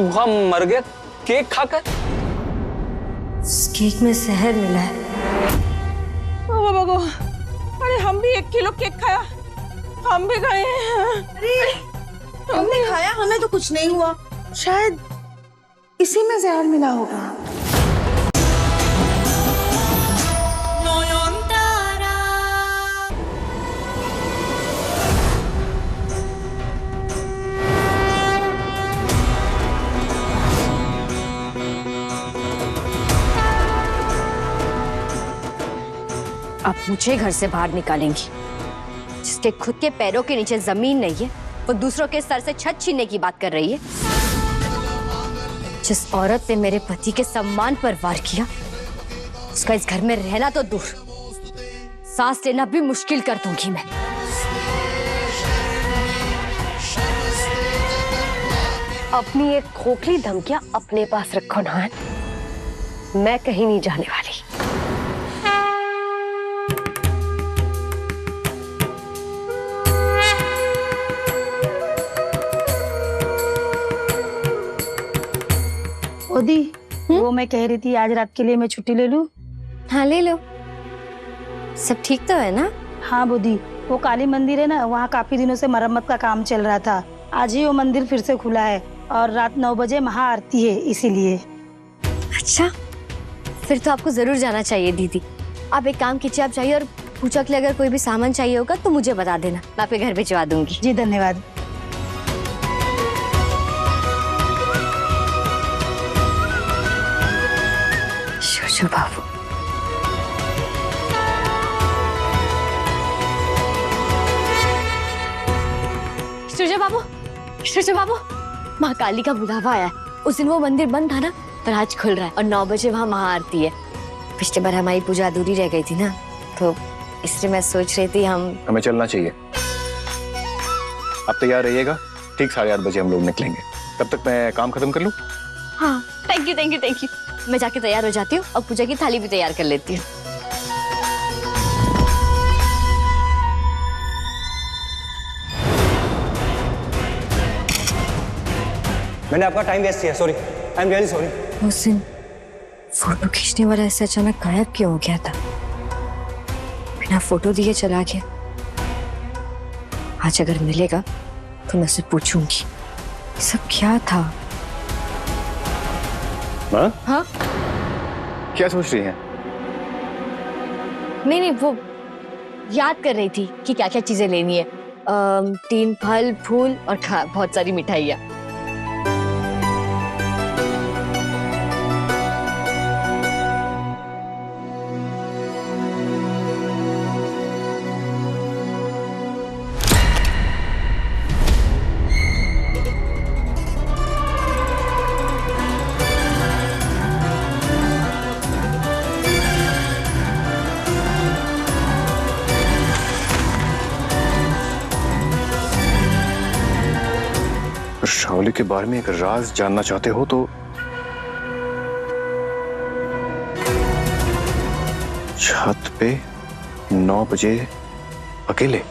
चूहा मर गया केक खाकर। इस केक में जहर मिला है। अरे हम भी 1 किलो केक खाया, हम भी गए हैं। अरे हमने खाया, हमें तो कुछ नहीं हुआ। शायद इसी में जहर मिला होगा। अब मुझे घर से बाहर निकालेंगी। जिसके खुद के पैरों के नीचे जमीन नहीं है, वो दूसरों के सर से छत छीनने की बात कर रही है। जिस औरत ने मेरे पति के सम्मान पर वार किया, उसका इस घर में रहना तो दूर, सांस लेना भी मुश्किल कर दूंगी मैं। अपनी ये खोखली धमकियां अपने पास रखो ना, मैं कहीं नहीं जाने वाली। ओदी, वो मैं कह रही थी आज रात के लिए मैं छुट्टी ले लूं? हाँ ले लो। सब ठीक तो है ना? हाँ बोदी, वो काली मंदिर है ना, वहाँ काफी दिनों से मरम्मत का काम चल रहा था। आज ही वो मंदिर फिर से खुला है और रात 9 बजे महाआरती है, इसीलिए। अच्छा, फिर तो आपको जरूर जाना चाहिए दीदी। आप एक काम कीजिए, आप जाइए और पूजा के लिए अगर कोई भी सामान चाहिए होगा तो मुझे बता देना, मैं आपके घर भिजवा दूंगी। जी धन्यवाद। शोशो बाबू, शोशो बाबू, शोशो बाबू, माँ काली का बुलावा आया है। उस दिन वो मंदिर बंद था ना, पर आज खुल रहा है और 9 बजे वहाँ महाआरती है। पिछली बार हमारी पूजा अधूरी रह गई थी ना, तो इसलिए मैं सोच रही थी हमें चलना चाहिए। आप तैयार रहिएगा, ठीक 8:30 बजे हम लोग निकलेंगे। तब तक मैं काम खत्म कर लूं? हाँ, thank you thank you thank you. मैं जाके तैयार हो जाती हूँ और पूजा की थाली भी तैयार कर लेती हूँ। मैंने आपका टाइम वेस्ट किया, sorry, I am really sorry. उस दिन फोटो खींचने वाला ऐसे अचानक गायब क्यों हो गया था? बिना फोटो दिए चला गया। आज अगर मिलेगा तो मैं उससे पूछूंगी ये सब क्या था। हाँ? हाँ? क्या सोच रही हैं? नहीं, वो याद कर रही थी कि क्या क्या चीजें लेनी है। 3 फल, फूल और बहुत सारी मिठाइयाँ। शाओली के बारे में एक राज जानना चाहते हो तो छत पे 9 बजे अकेले?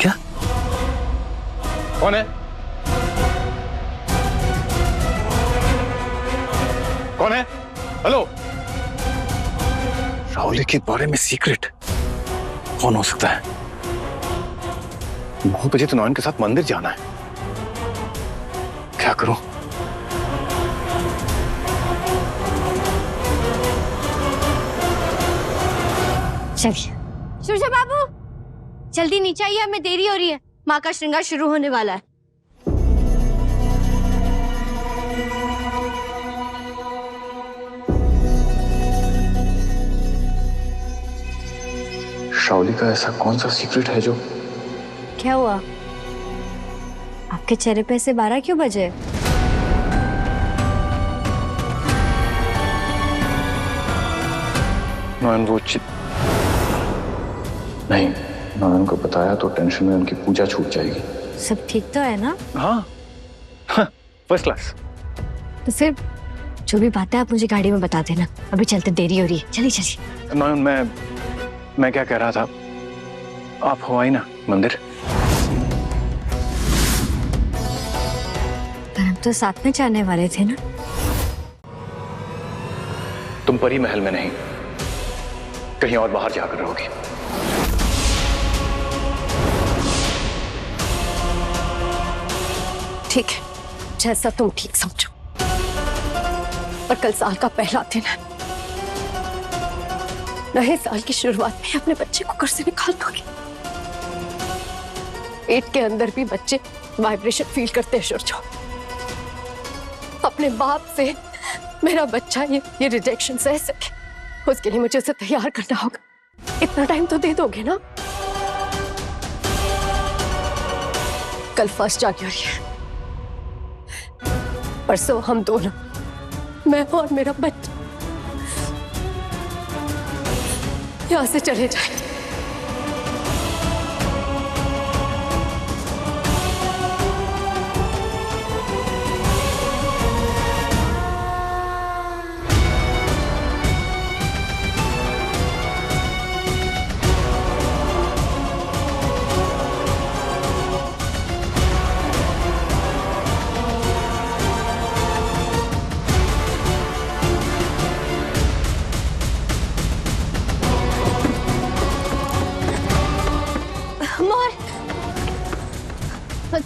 क्या? कौन है? कौन है? हेलो? शाओली के बारे में सीक्रेट कौन हो सकता है? 9 बजे तो नॉन के साथ मंदिर जाना है। क्या करूं? चलिए सूर्य बाबू, जल्दी नीचे आइए, हमें देरी हो रही है। माँ का श्रृंगार शुरू होने वाला है। शाओली का ऐसा कौन सा सीक्रेट है जो? क्या हुआ? आपके चेहरे पे ऐसे 12 क्यों बजे? नॉन वो नहीं, नॉन को बताया तो टेंशन में उनकी पूजा छूट जाएगी। सब ठीक तो है ना? हाँ, फर्स्ट क्लास। तो फिर जो भी बात है आप मुझे गाड़ी में बता देना, अभी चलते देरी हो रही है। चलिए चलिए। नॉन मैं क्या कह रहा था, आप हो आई ना मंदिर? पर हम तो साथ में जाने वाले थे ना? तुम परी महल में नहीं, कहीं और बाहर जाकर रहोगी। ठीक है, जैसा तुम ठीक समझो। पर कल साल का पहला दिन है, नए साल की शुरुआत में अपने बच्चे को घर से निकाल दोगे। पेट के अंदर भी बच्चे वाइब्रेशन फील करते हैं शुरजो। अपने बाप से मेरा बच्चा ये रिजेक्शन सह सके, उसके लिए मुझे उसे तैयार करना होगा। इतना टाइम तो दे दोगे ना? कल 1 जनवरी है, परसों हम दोनों, मैं और मेरा बच्चा, यहां से चले जाएंगे।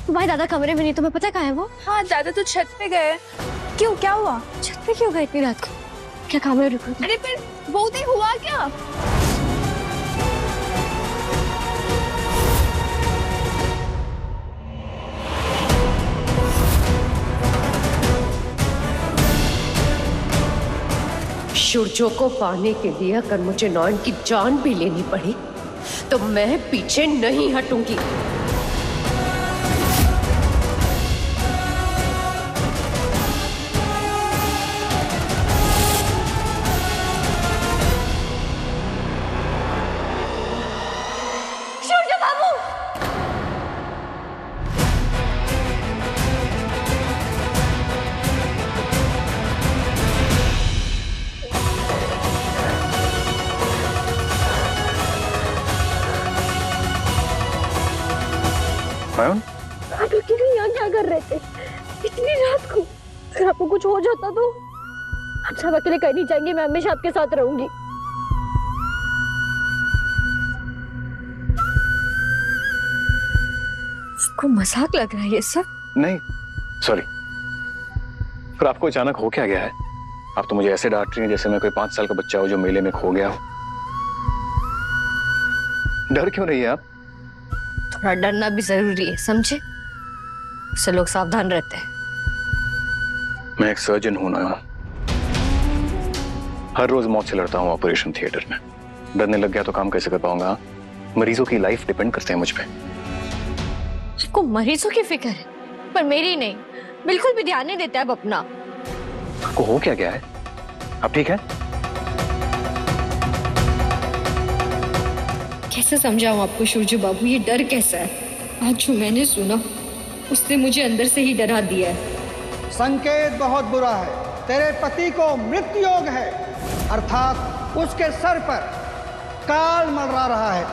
तुम्हारे दादा कमरे में नहीं, तुम्हें पता कहाँ है वो? हाँ दादा तो छत पे गए। क्यों, क्या हुआ? छत पे क्यों गए इतनी रात को? क्या काम है? रुको। अरे फिर बहुत ही हुआ क्या? शुरजो को पाने के लिए अगर मुझे नॉयन की जान भी लेनी पड़ी तो मैं पीछे नहीं हटूंगी। नयन, आप अकेले यहाँ क्या कर रहे थे इतनी रात को? अगर आपको कुछ हो जाता तो? हम सब अकेले कहीं नहीं जाएंगे, मैं हमेशा आपके साथ रहूंगी। आपको मजाक लग रहा है ये सब? नहीं, सॉरी। पर आपको अचानक हो क्या गया है? आप तो मुझे ऐसे डांट रही हैं जैसे मैं कोई 5 साल का बच्चा हो जो मेले में खो गया हो। डर क्यों रही है आप? थोड़ा डरना भी जरूरी है, समझे? उससे लोग सावधान रहते हैं। मैं एक सर्जन हूं ना, हर रोज मौत से लड़ता हूं ऑपरेशन थिएटर में। डरने लग गया तो काम कैसे कर पाऊंगा? मरीजों की लाइफ डिपेंड करते हैं मुझ पे। आपको मरीजों की फिक्र है, पर मेरी नहीं। बिल्कुल भी ध्यान नहीं देते आप अपना। आपको हो क्या गया है? आप ठीक है? कैसे समझाऊं आपको शुरजू बाबू, ये डर कैसा है? आज जो मैंने सुना उसने मुझे अंदर से ही डरा दिया है। संकेत बहुत बुरा है। तेरे पति को मृत्यु योग है, अर्थात उसके सर पर काल मंडरा रहा है।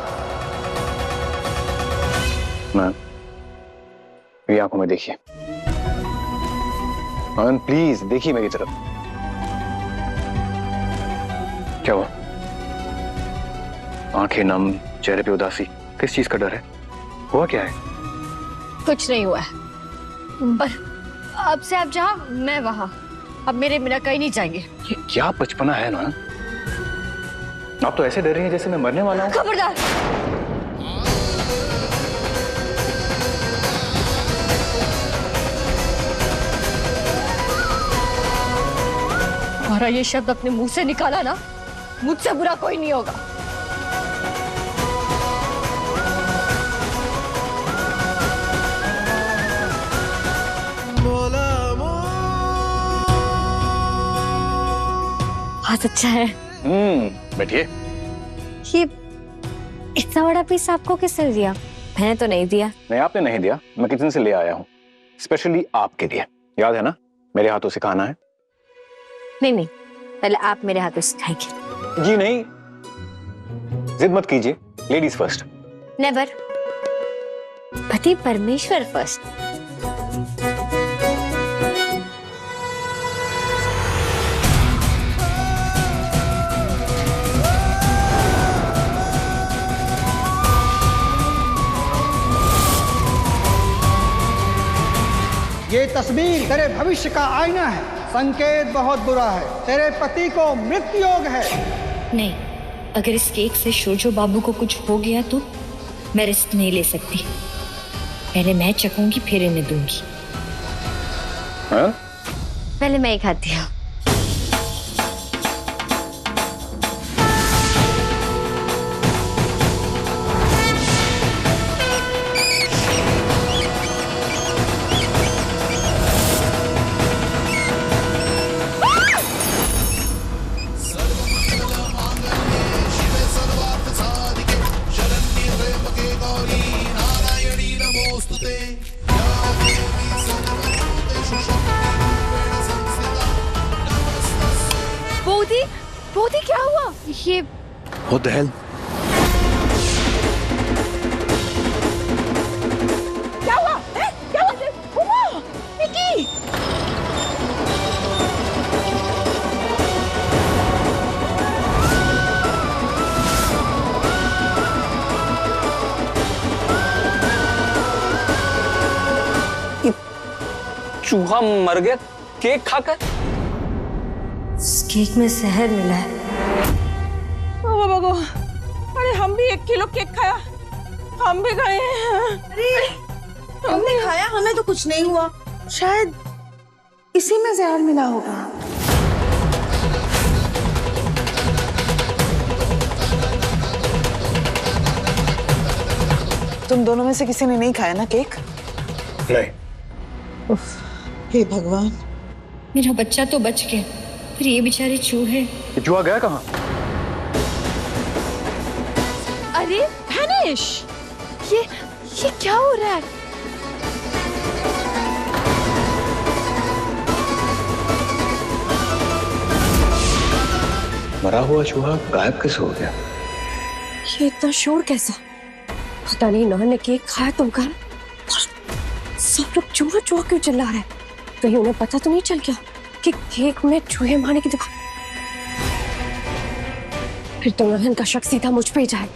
मैम, मेरी आंखों में देखिए। मैम प्लीज देखिए मेरी तरफ। क्या हुआ? आंखें नम, चेहरे पे उदासी, किस चीज का डर है? हुआ क्या है? कुछ नहीं हुआ है, पर अब से आप जहाँ, मैं वहाँ। अब मेरे बिना कहीं नहीं जाएंगे। ये क्या बचपना है ना? आप तो ऐसे डर रही हैं जैसे मैं मरने वाला हूँ। खबरदार! हमारा ये शब्द अपने मुंह से निकाला ना, मुझसे बुरा कोई नहीं होगा। बहुत अच्छा है। बैठिए। ये इतना बड़ा पीस आपको किसने दिया? मैंने तो नहीं दिया। नहीं, आपने नहीं दिया, मैं किचन से ले आया हूँ स्पेशली आपके लिए। याद है ना, मेरे हाथों से खाना है। नहीं नहीं, पहले आप मेरे हाथों से खाएंगे। जी नहीं, जिद मत कीजिए, लेडीज फर्स्ट। नेवर। पति परमेश्वर फर्स्ट। तस्वीर तेरे भविष्य का आईना है। संकेत बहुत बुरा है, तेरे पति को मृत्यु योग है। नहीं, अगर इस केक से शोजो बाबू को कुछ हो गया तो मैं रिस्क नहीं ले सकती। पहले मैं चखूंगी फिर इन्हें दूंगी। हाँ? पहले मैं ही खाती हूँ। बोधी, बोधी क्या हुआ? ये What the hell? क्या हुआ? क्या हुआ? निकी! चूहा मर गया केक खाकर। इस केक में जहर मिला है। ओ बाबा, अरे हम भी 1 किलो केक खाया, हम भी गए हैं। अरे हमने खाया, हमें तो कुछ नहीं हुआ। शायद इसी में जहर मिला होगा। तुम दोनों में से किसी ने नहीं खाया ना केक? नहीं। हे भगवान, मेरा बच्चा तो बच गया, पर ये बेचारे चूहे। ये चूहा गया कहाँ? अरे धनेश, ये क्या हो रहा है? मरा हुआ चूहा गायब कैसे हो गया? ये इतना शोर कैसा? पता नहीं इन्होंने केक खाया तुम कर, सब लोग चूहा चूहा क्यों चिल्ला रहे हैं? कहीं उन्हें पता तो नहीं चल गया कि केक में चूहे मारने की दुकान? फिर तो नहन का शक सीधा मुझ पे ही जाए।